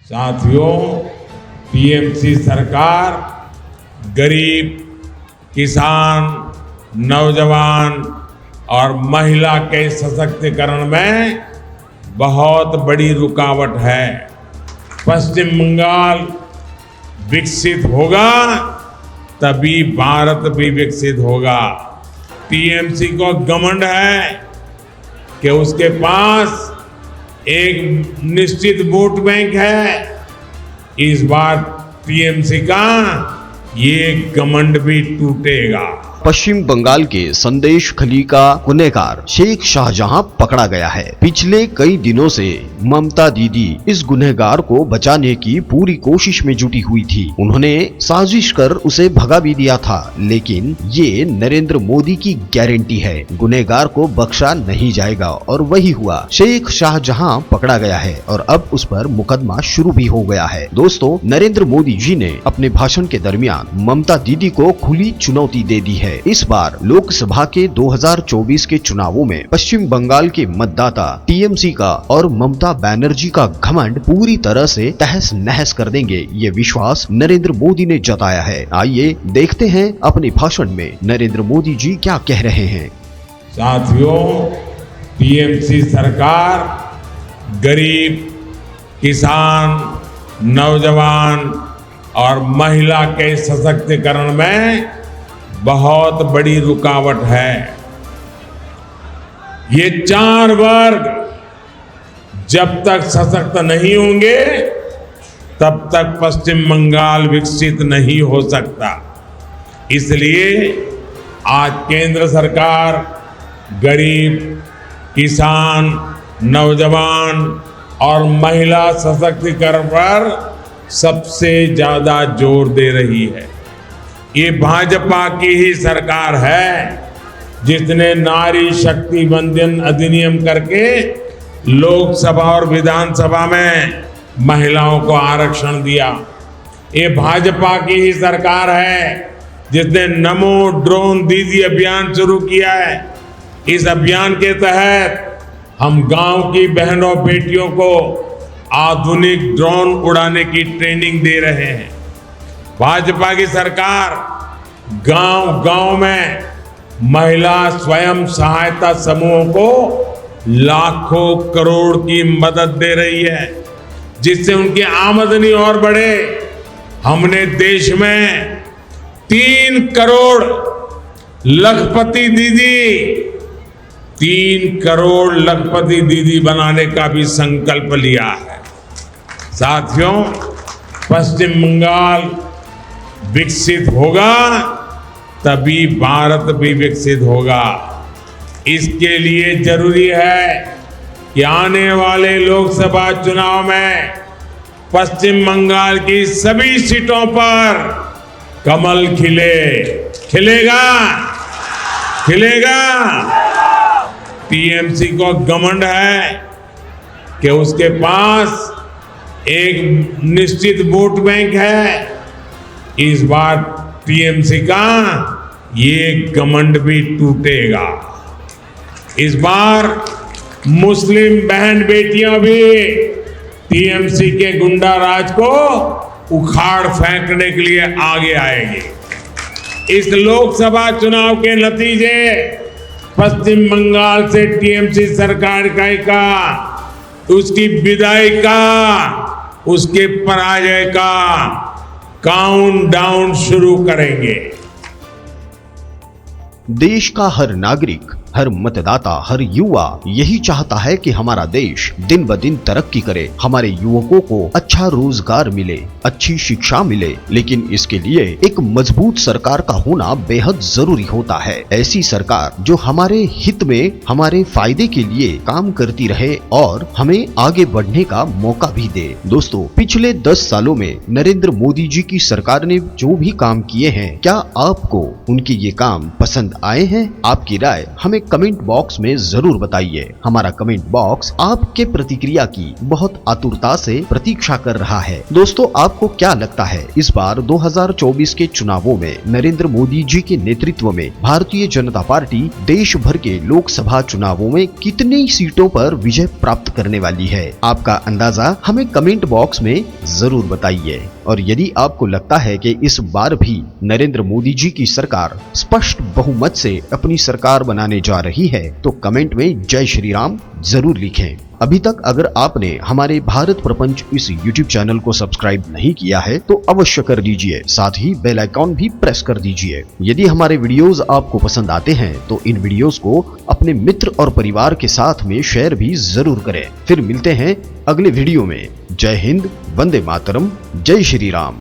साथियों, टीएमसी सरकार गरीब, किसान, नौजवान और महिला के सशक्तिकरण में बहुत बड़ी रुकावट है। पश्चिम बंगाल विकसित होगा तभी भारत भी विकसित होगा। टीएमसी को घमंड है कि उसके पास एक निश्चित वोट बैंक है। इस बार टीएमसी का ये घमंड भी टूटेगा। पश्चिम बंगाल के संदेश खली का गुनहगार शेख शाहजहां पकड़ा गया है। पिछले कई दिनों से ममता दीदी इस गुनहगार को बचाने की पूरी कोशिश में जुटी हुई थी। उन्होंने साजिश कर उसे भगा भी दिया था, लेकिन ये नरेंद्र मोदी की गारंटी है, गुनहगार को बख्शा नहीं जाएगा। और वही हुआ, शेख शाहजहां पकड़ा गया है और अब उस पर मुकदमा शुरू भी हो गया है। दोस्तों, नरेंद्र मोदी जी ने अपने भाषण के दरमियान ममता दीदी को खुली चुनौती दे दी है। इस बार लोकसभा के 2024 के चुनावों में पश्चिम बंगाल के मतदाता टीएमसी का और ममता बनर्जी का घमंड पूरी तरह से तहस नहस कर देंगे, ये विश्वास नरेंद्र मोदी ने जताया है। आइए देखते हैं अपने भाषण में नरेंद्र मोदी जी क्या कह रहे हैं। साथियों, टीएमसी सरकार गरीब, किसान, नौजवान और महिला के सशक्तिकरण में बहुत बड़ी रुकावट है। ये चार वर्ग जब तक सशक्त नहीं होंगे तब तक पश्चिम बंगाल विकसित नहीं हो सकता। इसलिए आज केंद्र सरकार गरीब, किसान, नौजवान और महिला सशक्तिकरण पर सबसे ज्यादा जोर दे रही है। ये भाजपा की ही सरकार है जिसने नारी शक्ति वंदन अधिनियम करके लोकसभा और विधानसभा में महिलाओं को आरक्षण दिया। ये भाजपा की ही सरकार है जिसने नमो ड्रोन दीदी अभियान शुरू किया है। इस अभियान के तहत हम गांव की बहनों बेटियों को आधुनिक ड्रोन उड़ाने की ट्रेनिंग दे रहे हैं। भाजपा की सरकार गांव-गांव में महिला स्वयं सहायता समूहों को लाखों करोड़ की मदद दे रही है, जिससे उनकी आमदनी और बढ़े। हमने देश में 3 करोड़ लखपति दीदी बनाने का भी संकल्प लिया है। साथियों, पश्चिम बंगाल विकसित होगा तभी भारत भी विकसित होगा। इसके लिए जरूरी है कि आने वाले लोकसभा चुनाव में पश्चिम बंगाल की सभी सीटों पर कमल खिलेगा। टीएमसी को घमंड है कि उसके पास एक निश्चित वोट बैंक है। इस बार टीएमसी का ये घमंड भी टूटेगा। इस बार मुस्लिम बहन बेटियां भी टीएमसी के गुंडा राज को उखाड़ फेंकने के लिए आगे आएंगे। इस लोकसभा चुनाव के नतीजे पश्चिम बंगाल से टीएमसी सरकार का उसकी विदाई का, उसके पराजय का काउंटडाउन शुरू करेंगे। देश का हर नागरिक, हर मतदाता, हर युवा यही चाहता है कि हमारा देश दिन ब दिन तरक्की करे, हमारे युवकों को अच्छा रोजगार मिले, अच्छी शिक्षा मिले। लेकिन इसके लिए एक मजबूत सरकार का होना बेहद जरूरी होता है। ऐसी सरकार जो हमारे हित में, हमारे फायदे के लिए काम करती रहे और हमें आगे बढ़ने का मौका भी दे। दोस्तों, पिछले 10 सालों में नरेंद्र मोदी जी की सरकार ने जो भी काम किए हैं, क्या आपको उनके ये काम पसंद आए हैं? आपकी राय हमें हमें कमेंट बॉक्स में जरूर बताइए। हमारा कमेंट बॉक्स आपके प्रतिक्रिया की बहुत आतुरता से प्रतीक्षा कर रहा है। दोस्तों, आपको क्या लगता है इस बार 2024 के चुनावों में नरेंद्र मोदी जी के नेतृत्व में भारतीय जनता पार्टी देश भर के लोकसभा चुनावों में कितनी सीटों पर विजय प्राप्त करने वाली है? आपका अंदाजा हमें कमेंट बॉक्स में जरूर बताइए। और यदि आपको लगता है कि इस बार भी नरेंद्र मोदी जी की सरकार स्पष्ट बहुमत से अपनी सरकार बनाने जा रही है तो कमेंट में जय श्री राम जरूर लिखें। अभी तक अगर आपने हमारे भारत प्रपंच इस YouTube चैनल को सब्सक्राइब नहीं किया है तो अवश्य कर लीजिए, साथ ही बेल आइकॉन भी प्रेस कर दीजिए। यदि हमारे वीडियोस आपको पसंद आते हैं तो इन वीडियोस को अपने मित्र और परिवार के साथ में शेयर भी जरूर करें। फिर मिलते हैं अगले वीडियो में। जय हिंद, वंदे मातरम, जय श्री राम।